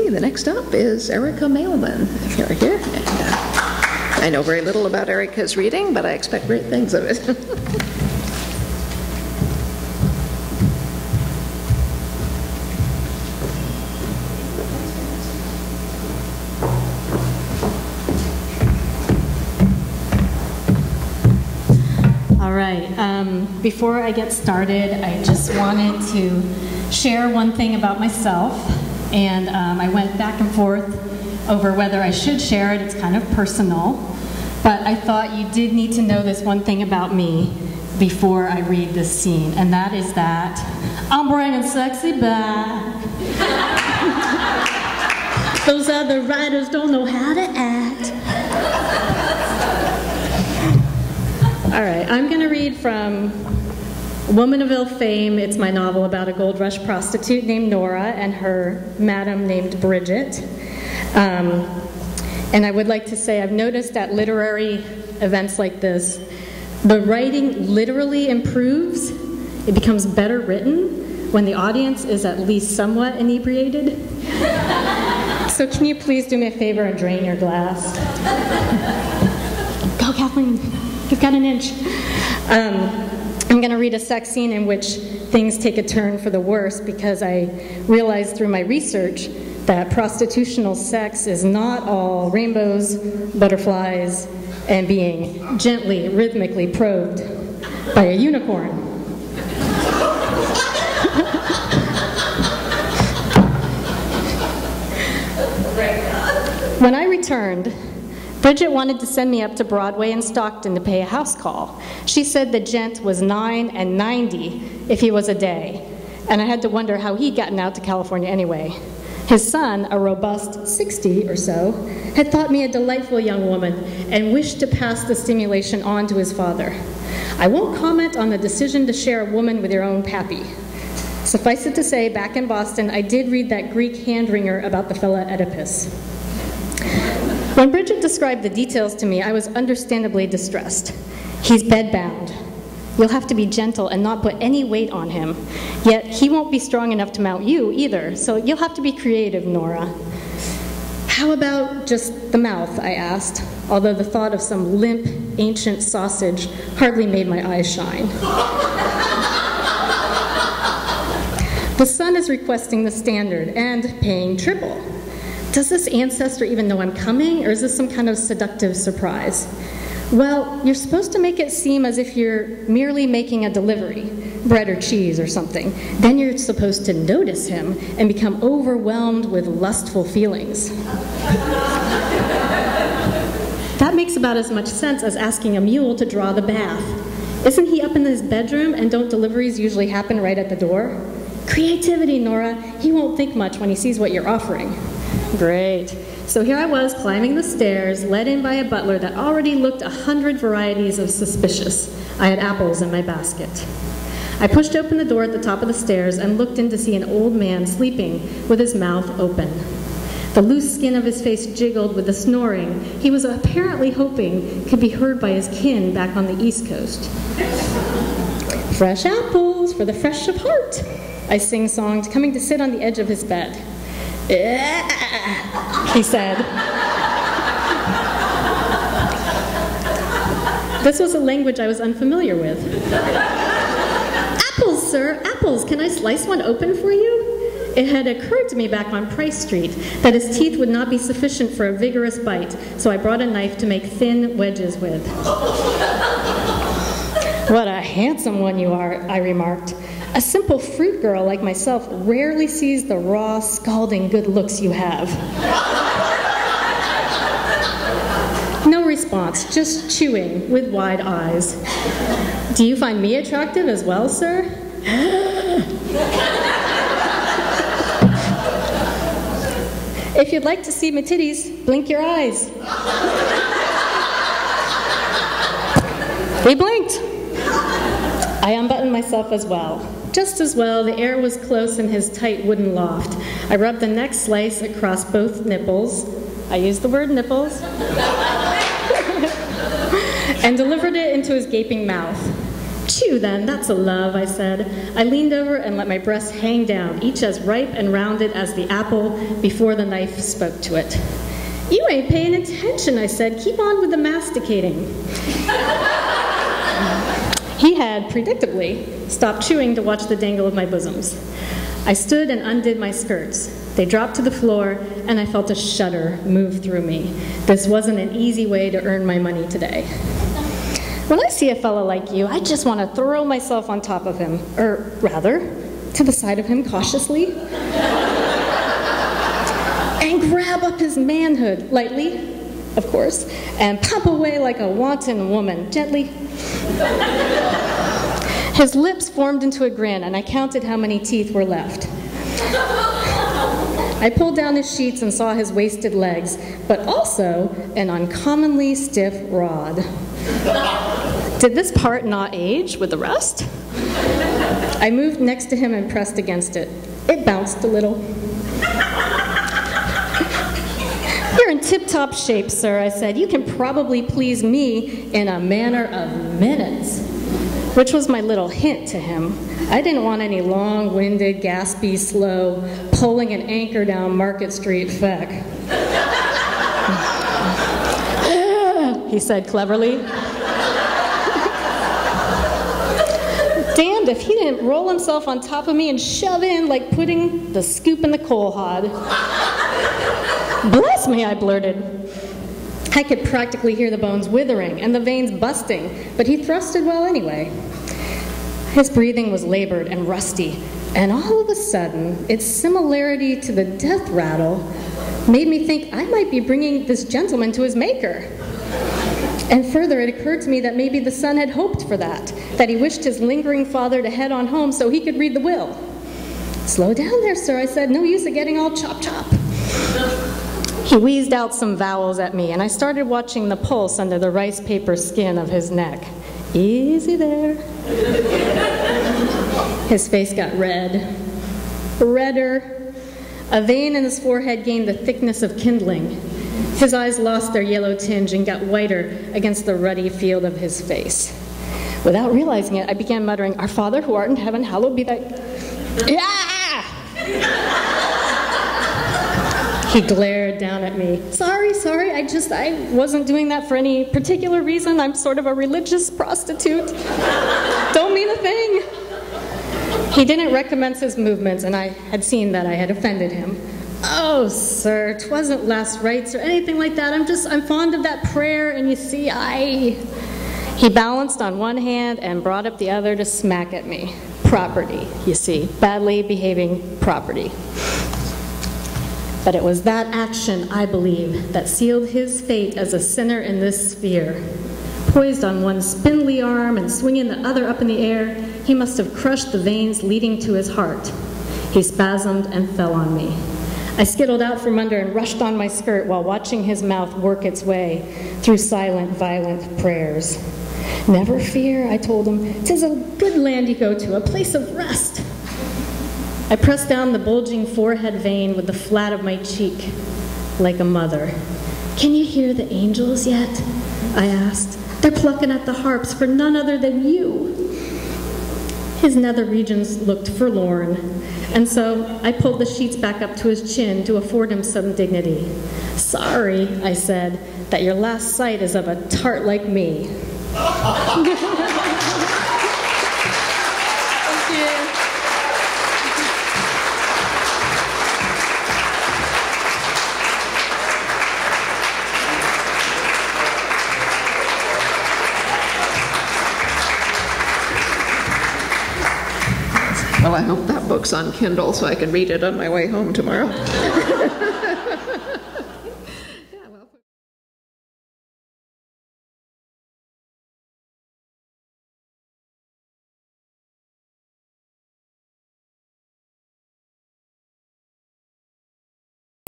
Okay, the next up is Erika Mailman. If you're here. And, I know very little about Erika's reading, but I expect great things of it. All right, before I get started, I just wanted to share one thing about myself, and I went back and forth over whether I should share it. It's kind of personal, but I thought you did need to know this one thing about me before I read this scene, and that is that I'm bringing sexy back. Those other writers don't know how to act. All right, I'm going to read from Woman of Ill Fame. It's my novel about a gold rush prostitute named Nora and her madam named Bridget. And I would like to say I've noticed at literary events like this, the writing literally improves. It becomes better written when the audience is at least somewhat inebriated. So can you please do me a favor and drain your glass? Go, Kathleen. You've got an inch. I'm going to read a sex scene in which things take a turn for the worse because I realized through my research that prostitutional sex is not all rainbows, butterflies, and being gently, rhythmically probed by a unicorn. When I returned, Bridget wanted to send me up to Broadway in Stockton to pay a house call. She said the gent was $9 and $90 if he was a day, and I had to wonder how he'd gotten out to California anyway. His son, a robust 60 or so, had thought me a delightful young woman and wished to pass the stimulation on to his father. I won't comment on the decision to share a woman with your own pappy. Suffice it to say, back in Boston, I did read that Greek hand-wringer about the fella Oedipus. When Bridget described the details to me, I was understandably distressed. He's bedbound. You'll have to be gentle and not put any weight on him. Yet he won't be strong enough to mount you either, so you'll have to be creative, Nora. How about just the mouth, I asked, although the thought of some limp, ancient sausage hardly made my eyes shine. The son is requesting the standard and paying triple. Does this ancestor even know I'm coming, or is this some kind of seductive surprise? Well, you're supposed to make it seem as if you're merely making a delivery, bread or cheese or something. Then you're supposed to notice him and become overwhelmed with lustful feelings. That makes about as much sense as asking a mule to draw the bath. Isn't he up in his bedroom, and don't deliveries usually happen right at the door? Creativity, Nora. He won't think much when he sees what you're offering. Great. So here I was climbing the stairs, led in by a butler that already looked 100 varieties of suspicious. I had apples in my basket. I pushed open the door at the top of the stairs and looked in to see an old man sleeping with his mouth open. The loose skin of his face jiggled with the snoring he was apparently hoping could be heard by his kin back on the East Coast. Fresh apples for the fresh of heart, I sing-songed, coming to sit on the edge of his bed. He said. This was a language I was unfamiliar with. Apples, sir, apples. Can I slice one open for you? It had occurred to me back on Price Street that his teeth would not be sufficient for a vigorous bite, so I brought a knife to make thin wedges with. What a handsome one you are, I remarked. A simple fruit girl like myself rarely sees the raw, scalding good looks you have. No response, just chewing with wide eyes. Do you find me attractive as well, sir? If you'd like to see my titties, blink your eyes. He blinked. I unbuttoned myself as well. Just as well, the air was close in his tight wooden loft. I rubbed the neck slice across both nipples. I used the word nipples. And delivered it into his gaping mouth. Phew, then, that's a love, I said. I leaned over and let my breasts hang down, each as ripe and rounded as the apple before the knife spoke to it. You ain't paying attention, I said. Keep on with the masticating. He had, predictably, stopped chewing to watch the dangle of my bosoms. I stood and undid my skirts. They dropped to the floor, and I felt a shudder move through me. This wasn't an easy way to earn my money today. When I see a fella like you, I just want to throw myself on top of him, or rather, to the side of him cautiously, and grab up his manhood, lightly, of course, and pump away like a wanton woman, gently. His lips formed into a grin, and I counted how many teeth were left. I pulled down his sheets and saw his wasted legs, but also an uncommonly stiff rod. Did this part not age with the rest? I moved next to him and pressed against it. It bounced a little. You're in tip-top shape, sir, I said. You can probably please me in a matter of minutes. Which was my little hint to him. I didn't want any long-winded, gaspy, slow, pulling an anchor down Market Street feck. He said cleverly. Damned if he didn't roll himself on top of me and shove in like putting the scoop in the coal hod. Bless me, I blurted. I could practically hear the bones withering and the veins busting, but he thrusted well anyway. His breathing was labored and rusty, and all of a sudden, its similarity to the death rattle made me think I might be bringing this gentleman to his maker. And further, it occurred to me that maybe the son had hoped for that he wished his lingering father to head on home so he could read the will. Slow down there, sir, I said. No use of getting all chop-chop. He wheezed out some vowels at me, and I started watching the pulse under the rice paper skin of his neck. Easy there. His face got red. Redder. A vein in his forehead gained the thickness of kindling. His eyes lost their yellow tinge and got whiter against the ruddy field of his face. Without realizing it, I began muttering, Our Father who art in heaven, hallowed be thy... Yeah! He glared down at me. Sorry, I wasn't doing that for any particular reason. I'm sort of a religious prostitute. Don't mean a thing. He didn't recommence his movements, and I had seen that I had offended him. Oh, sir, 'twasn't last rites or anything like that. I'm fond of that prayer, and you see, He balanced on one hand and brought up the other to smack at me. Property, you see, badly behaving property. But it was that action, I believe, that sealed his fate as a sinner in this sphere. Poised on one spindly arm and swinging the other up in the air, he must have crushed the veins leading to his heart. He spasmed and fell on me. I skittled out from under and rushed on my skirt while watching his mouth work its way through silent, violent prayers. Never fear, I told him. 'Tis a good land you go to, a place of rest. I pressed down the bulging forehead vein with the flat of my cheek, like a mother. Can you hear the angels yet? I asked. They're plucking at the harps for none other than you. His nether regions looked forlorn, and so I pulled the sheets back up to his chin to afford him some dignity. Sorry, I said, that your last sight is of a tart like me. Thank you. Well, I hope that book's on Kindle so I can read it on my way home tomorrow.